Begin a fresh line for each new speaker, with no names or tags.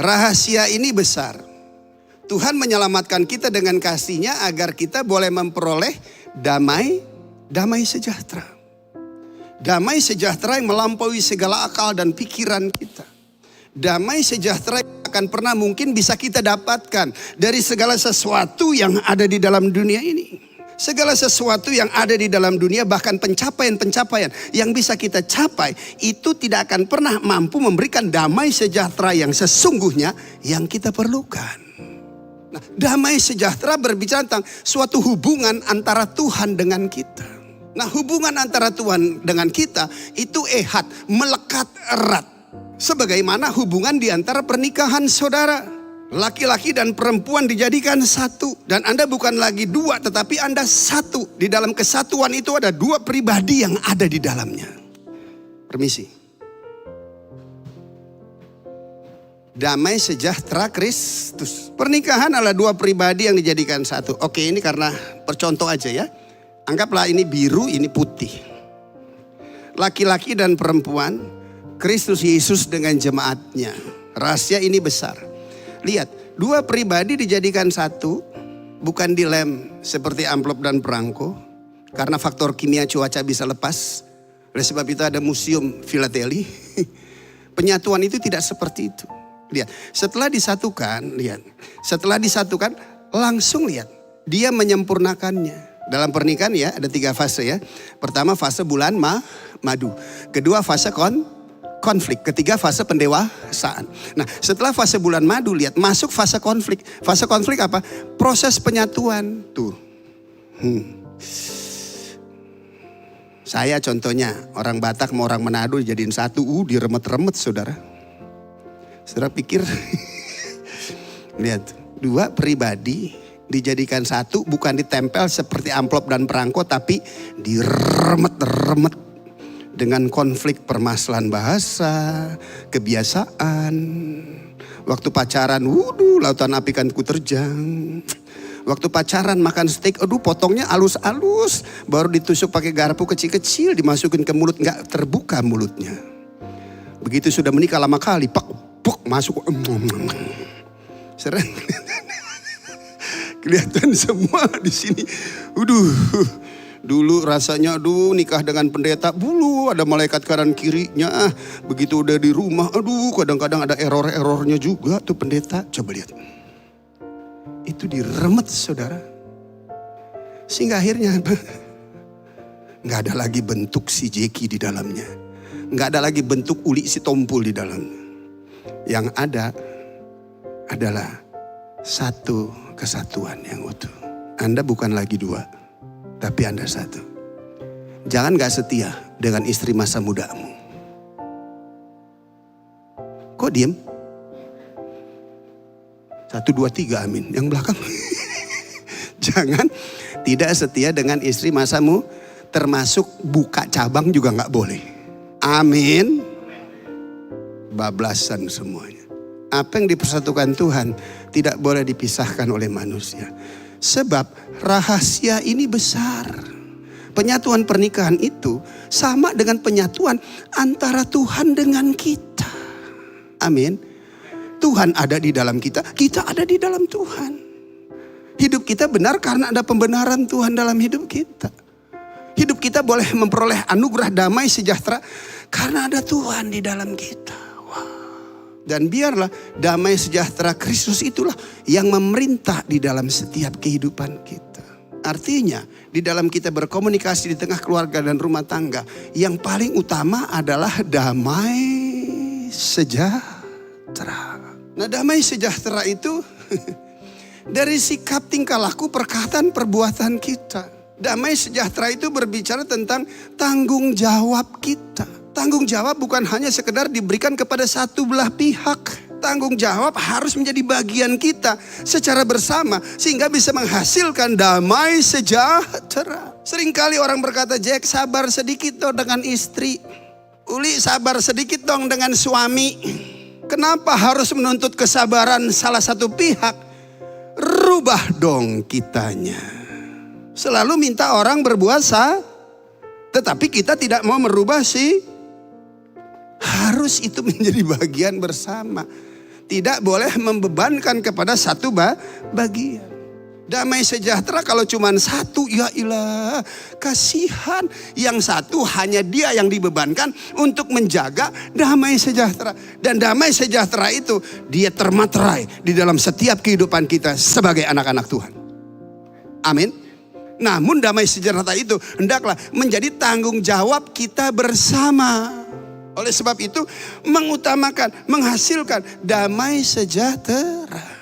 Rahasia ini besar. Tuhan menyelamatkan kita dengan kasih-Nya agar kita boleh memperoleh damai sejahtera. Damai sejahtera yang melampaui segala akal dan pikiran kita. Damai sejahtera yang akan pernah mungkin bisa kita dapatkan dari segala sesuatu yang ada di dalam dunia ini. Segala sesuatu yang ada di dalam dunia, bahkan pencapaian-pencapaian yang bisa kita capai, itu tidak akan pernah mampu memberikan damai sejahtera yang sesungguhnya yang kita perlukan. Nah, damai sejahtera berbicara tentang suatu hubungan antara Tuhan dengan kita. Nah, hubungan antara Tuhan dengan kita itu melekat erat. Sebagaimana hubungan di antara pernikahan saudara. Laki-laki dan perempuan dijadikan satu. Dan Anda bukan lagi dua, tetapi Anda satu. Di dalam kesatuan itu ada dua pribadi yang ada di dalamnya. Permisi. Damai sejahtera Kristus. Pernikahan adalah dua pribadi yang dijadikan satu. Oke, ini karena percontoh aja ya. Anggaplah ini biru, ini putih. Laki-laki dan perempuan, Kristus Yesus dengan jemaatnya. Rahasia ini besar. Lihat, dua pribadi dijadikan satu, bukan dilem seperti amplop dan perangko. Karena faktor kimia cuaca bisa lepas. Oleh sebab itu ada museum filateli. Penyatuan itu tidak seperti itu. Lihat, setelah disatukan, langsung lihat, dia menyempurnakannya. Dalam pernikahan ya, ada 3 fase ya. Pertama fase bulan madu. Kedua fase konflik. Ketiga fase pendewasaan. Nah, setelah fase bulan madu, lihat, masuk fase konflik. Fase konflik apa? Proses penyatuan. Tuh. Saya contohnya, orang Batak sama orang Manado dijadiin satu. Diremet-remet saudara. Saudara pikir, lihat, dua pribadi dijadikan satu, bukan ditempel seperti amplop dan perangko, tapi diremet-remet dengan konflik permasalahan bahasa, kebiasaan. Waktu pacaran, lautan api kan ku terjang. Waktu pacaran makan steak, potongnya halus-halus, baru ditusuk pakai garpu kecil-kecil, dimasukin ke mulut, nggak terbuka mulutnya. Begitu sudah menikah lama kali, masuk, sering. Kelihatan semua di sini. Dulu rasanya nikah dengan pendeta, ada malaikat kanan kirinya. Begitu udah di rumah, kadang-kadang ada error-errornya juga tuh pendeta. Coba lihat. Itu diremet saudara. Sehingga akhirnya nggak ada lagi bentuk si Jeki di dalamnya. Nggak ada lagi bentuk uli si Tompul di dalamnya. Yang ada adalah satu kesatuan yang utuh. Anda bukan lagi dua, tapi Anda satu. Jangan gak setia dengan istri masa mudamu. Kok diem? 1, 2, 3 amin. Yang belakang. Jangan tidak setia dengan istri masamu. Termasuk buka cabang juga gak boleh. Amin. Bablasan semuanya. Apa yang dipersatukan Tuhan tidak boleh dipisahkan oleh manusia. Sebab rahasia ini besar. Penyatuan pernikahan itu sama dengan penyatuan antara Tuhan dengan kita. Amin. Tuhan ada di dalam kita, kita ada di dalam Tuhan. Hidup kita benar karena ada pembenaran Tuhan dalam hidup kita. Hidup kita boleh memperoleh anugerah damai sejahtera karena ada Tuhan di dalam kita. Dan biarlah damai sejahtera Kristus itulah yang memerintah di dalam setiap kehidupan kita. Artinya di dalam kita berkomunikasi di tengah keluarga dan rumah tangga, yang paling utama adalah damai sejahtera. Nah, damai sejahtera itu dari sikap tingkah laku, perkataan, perbuatan kita. Damai sejahtera itu berbicara tentang tanggung jawab kita. Tanggung jawab bukan hanya sekedar diberikan kepada satu belah pihak. Tanggung jawab harus menjadi bagian kita secara bersama sehingga bisa menghasilkan damai sejahtera. Seringkali orang berkata, Jack sabar sedikit dong dengan istri. Uli sabar sedikit dong dengan suami. Kenapa harus menuntut kesabaran salah satu pihak? Rubah dong kitanya. Selalu minta orang berbuat tetapi kita tidak mau merubah sih. Harus itu menjadi bagian bersama. tidak boleh membebankan kepada satu bagian. Damai sejahtera kalau cuma satu, ya ilah, kasihan. Yang satu hanya dia yang dibebankan untuk menjaga damai sejahtera. Dan damai sejahtera itu dia termaterai di dalam setiap kehidupan kita sebagai anak-anak Tuhan. Amin. Namun damai sejahtera itu hendaklah menjadi tanggung jawab kita bersama. Oleh sebab itu mengutamakan, menghasilkan damai sejahtera.